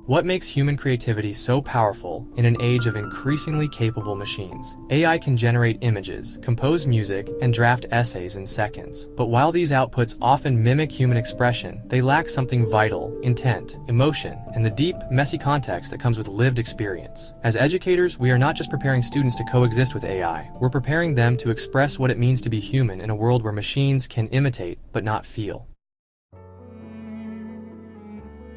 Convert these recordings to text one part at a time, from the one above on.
What makes human creativity so powerful in an age of increasingly capable machines? AI can generate images, compose music, and draft essays in seconds. But while these outputs often mimic human expression, they lack something vital: intent, emotion, and the deep, messy context that comes with lived experience. As educators, we are not just preparing students to coexist with AI, we're preparing them to express what it means to be human in a world where machines can imitate but not feel.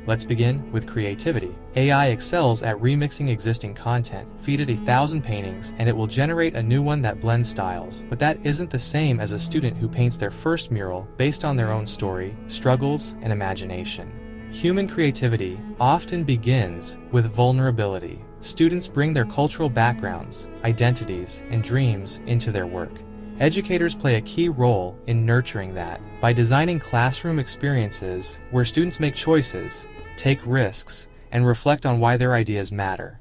Let's begin with creativity. AI excels at remixing existing content. Feed it 1,000 paintings, and it will generate a new one that blends styles. But that isn't the same as a student who paints their first mural based on their own story, struggles, and imagination. Human creativity often begins with vulnerability. Students bring their cultural backgrounds, identities, and dreams into their work. Educators play a key role in nurturing that by designing classroom experiences where students make choices, take risks, and reflect on why their ideas matter.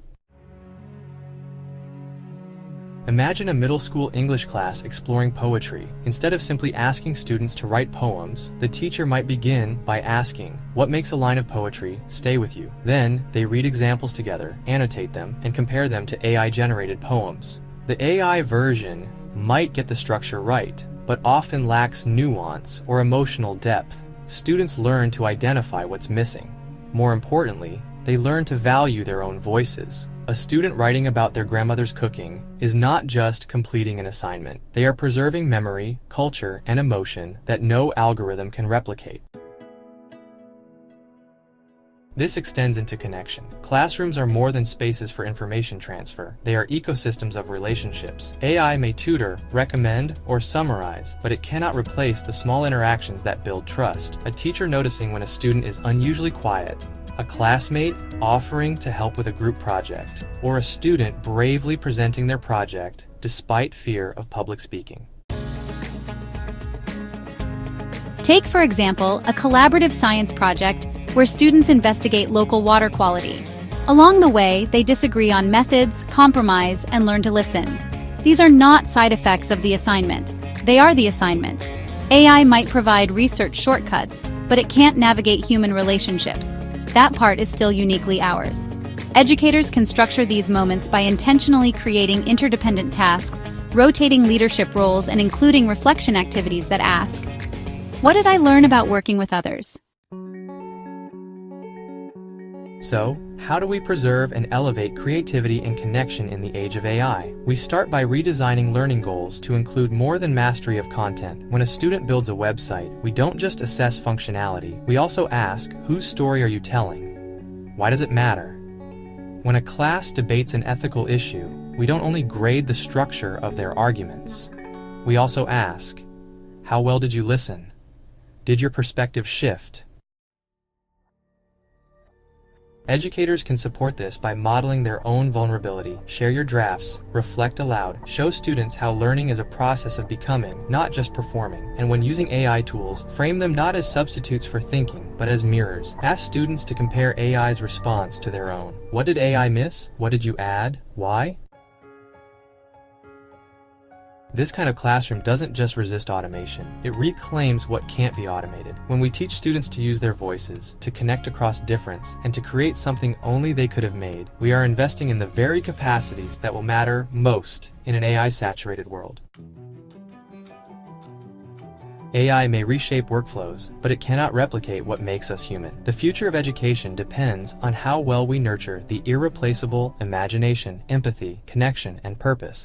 Imagine a middle school English class exploring poetry. Instead of simply asking students to write poems, the teacher might begin by asking, "What makes a line of poetry stay with you?" Then, they read examples together, annotate them, and compare them to AI-generated poems. The AI version might get the structure right, but often lacks nuance or emotional depth. Students learn to identify what's missing. More importantly, they learn to value their own voices. A student writing about their grandmother's cooking is not just completing an assignment. They are preserving memory, culture, and emotion that no algorithm can replicate. This extends into connection. Classrooms are more than spaces for information transfer. They are ecosystems of relationships. AI may tutor, recommend, or summarize, but it cannot replace the small interactions that build trust. A teacher noticing when a student is unusually quiet, a classmate offering to help with a group project, or a student bravely presenting their project despite fear of public speaking. Take, for example, a collaborative science project where students investigate local water quality. Along the way, they disagree on methods, compromise, and learn to listen. These are not side effects of the assignment. They are the assignment. AI might provide research shortcuts, but it can't navigate human relationships. That part is still uniquely ours. Educators can structure these moments by intentionally creating interdependent tasks, rotating leadership roles, and including reflection activities that ask, "What did I learn about working with others?" So, how do we preserve and elevate creativity and connection in the age of AI? We start by redesigning learning goals to include more than mastery of content. When a student builds a website, we don't just assess functionality, we also ask, whose story are you telling? Why does it matter? When a class debates an ethical issue, we don't only grade the structure of their arguments. We also ask, how well did you listen? Did your perspective shift? Educators can support this by modeling their own vulnerability. Share your drafts, reflect aloud, show students how learning is a process of becoming, not just performing. And when using AI tools, frame them not as substitutes for thinking, but as mirrors. Ask students to compare AI's response to their own. What did AI miss? What did you add? Why? This kind of classroom doesn't just resist automation, it reclaims what can't be automated. When we teach students to use their voices, to connect across difference, and to create something only they could have made, we are investing in the very capacities that will matter most in an AI-saturated world. AI may reshape workflows, but it cannot replicate what makes us human. The future of education depends on how well we nurture the irreplaceable imagination, empathy, connection, and purpose